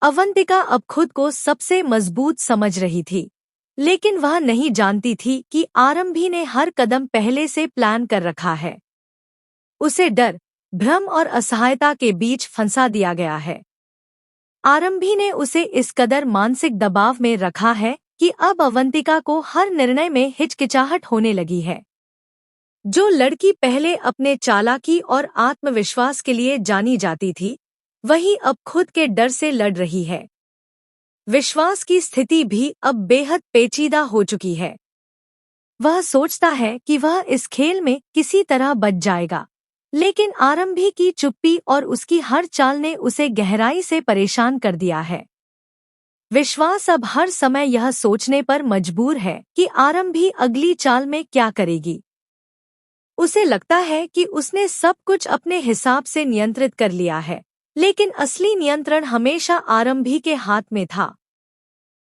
अवंतिका अब खुद को सबसे मजबूत समझ रही थी, लेकिन वह नहीं जानती थी कि आरंभी ने हर कदम पहले से प्लान कर रखा है। उसे डर, भ्रम और असहायता के बीच फंसा दिया गया है। आरंभी ने उसे इस कदर मानसिक दबाव में रखा है कि अब अवंतिका को हर निर्णय में हिचकिचाहट होने लगी है। जो लड़की पहले अपने चालाकी और आत्मविश्वास के लिए जानी जाती थी, वही अब खुद के डर से लड़ रही है। विश्वास की स्थिति भी अब बेहद पेचीदा हो चुकी है। वह सोचता है कि वह इस खेल में किसी तरह बच जाएगा, लेकिन आरंभी की चुप्पी और उसकी हर चाल ने उसे गहराई से परेशान कर दिया है। विश्वास अब हर समय यह सोचने पर मजबूर है कि आरंभी अगली चाल में क्या करेगी। उसे लगता है कि उसने सब कुछ अपने हिसाब से नियंत्रित कर लिया है, लेकिन असली नियंत्रण हमेशा आरंभी के हाथ में था।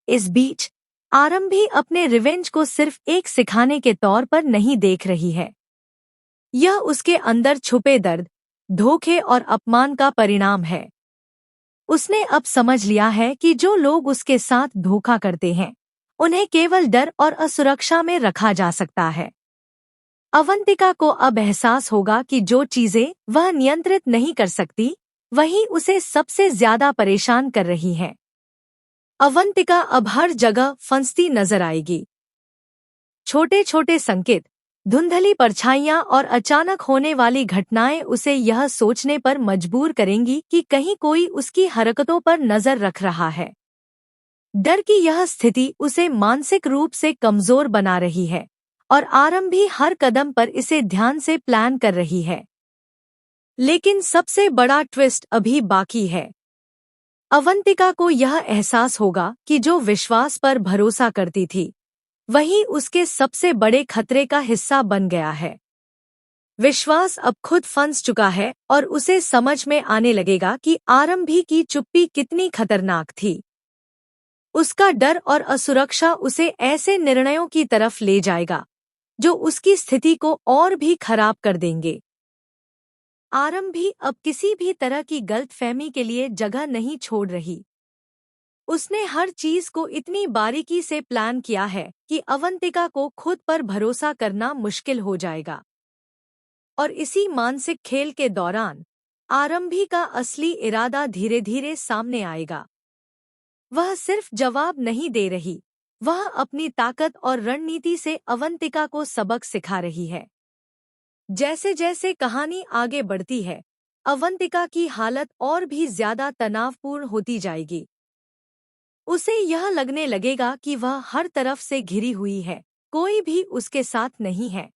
इस बीच आरंभी अपने रिवेंज को सिर्फ एक सिखाने के तौर पर नहीं देख रही है। यह उसके अंदर छुपे दर्द, धोखे और अपमान का परिणाम है। उसने अब समझ लिया है कि जो लोग उसके साथ धोखा करते हैं, उन्हें केवल डर और असुरक्षा में रखा जा सकता है। अवंतिका को अब एहसास होगा कि जो चीजें वह नियंत्रित नहीं कर सकती, वही उसे सबसे ज्यादा परेशान कर रही हैं। अवंतिका अब हर जगह फंसती नजर आएगी। छोटे छोटे संकेत, धुंधली परछाइयां और अचानक होने वाली घटनाएं उसे यह सोचने पर मजबूर करेंगी कि कहीं कोई उसकी हरकतों पर नजर रख रहा है। डर की यह स्थिति उसे मानसिक रूप से कमजोर बना रही है, और आरंभी हर कदम पर इसे ध्यान से प्लान कर रही है। लेकिन सबसे बड़ा ट्विस्ट अभी बाकी है। अवंतिका को यह एहसास होगा कि जो विश्वास पर भरोसा करती थी, वही उसके सबसे बड़े खतरे का हिस्सा बन गया है। विश्वास अब खुद फंस चुका है और उसे समझ में आने लगेगा कि आरंभी की चुप्पी कितनी खतरनाक थी। उसका डर और असुरक्षा उसे ऐसे निर्णयों की तरफ ले जाएगा जो उसकी स्थिति को और भी खराब कर देंगे। आरंभी अब किसी भी तरह की गलतफहमी के लिए जगह नहीं छोड़ रही। उसने हर चीज को इतनी बारीकी से प्लान किया है कि अवंतिका को खुद पर भरोसा करना मुश्किल हो जाएगा। और इसी मानसिक खेल के दौरान आरंभी का असली इरादा धीरे धीरे सामने आएगा। वह सिर्फ जवाब नहीं दे रही, वह अपनी ताकत और रणनीति से अवंतिका को सबक सिखा रही है। जैसे जैसे कहानी आगे बढ़ती है, अवंतिका की हालत और भी ज्यादा तनावपूर्ण होती जाएगी। उसे यह लगने लगेगा कि वह हर तरफ से घिरी हुई है, कोई भी उसके साथ नहीं है।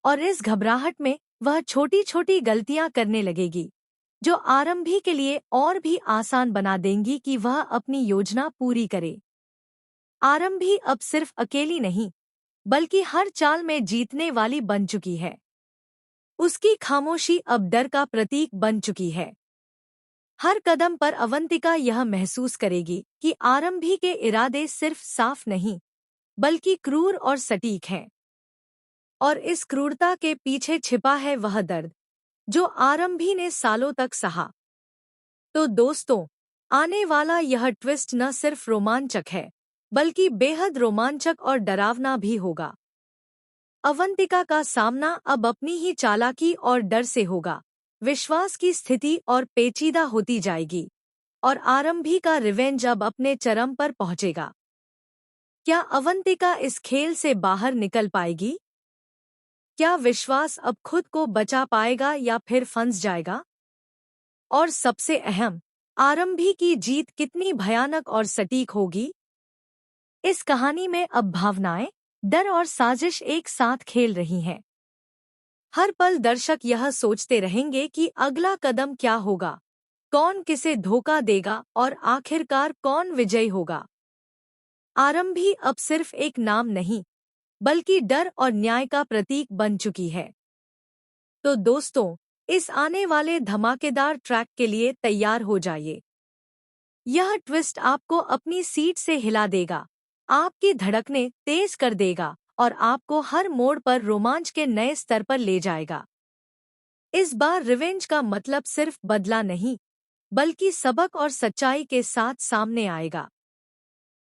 और इस घबराहट में वह छोटी छोटी गलतियां करने लगेगी, जो आरंभी के लिए और भी आसान बना देंगी कि वह अपनी योजना पूरी करे। आरंभी अब सिर्फ अकेली नहीं, बल्कि हर चाल में जीतने वाली बन चुकी है। उसकी खामोशी अब डर का प्रतीक बन चुकी है। हर कदम पर अवंतिका यह महसूस करेगी कि आरंभी के इरादे सिर्फ साफ नहीं, बल्कि क्रूर और सटीक हैं। और इस क्रूरता के पीछे छिपा है वह दर्द जो आरंभी ने सालों तक सहा। तो दोस्तों, आने वाला यह ट्विस्ट न सिर्फ रोमांचक है, बल्कि बेहद रोमांचक और डरावना भी होगा। अवंतिका का सामना अब अपनी ही चालाकी और डर से होगा। विश्वास की स्थिति और पेचीदा होती जाएगी, और आरंभी का रिवेंज अब अपने चरम पर पहुंचेगा। क्या अवंतिका इस खेल से बाहर निकल पाएगी? क्या विश्वास अब खुद को बचा पाएगा या फिर फंस जाएगा? और सबसे अहम, आरंभी की जीत कितनी भयानक और सटीक होगी? इस कहानी में अब भावनाएं, डर और साजिश एक साथ खेल रही हैं। हर पल दर्शक यह सोचते रहेंगे कि अगला कदम क्या होगा, कौन किसे धोखा देगा और आखिरकार कौन विजयी होगा। आरंभी अब सिर्फ एक नाम नहीं, बल्कि डर और न्याय का प्रतीक बन चुकी है। तो दोस्तों, इस आने वाले धमाकेदार ट्रैक के लिए तैयार हो जाइए। यह ट्विस्ट आपको अपनी सीट से हिला देगा, आपकी धड़कनें तेज कर देगा और आपको हर मोड़ पर रोमांच के नए स्तर पर ले जाएगा। इस बार रिवेंज का मतलब सिर्फ बदला नहीं, बल्कि सबक और सच्चाई के साथ सामने आएगा।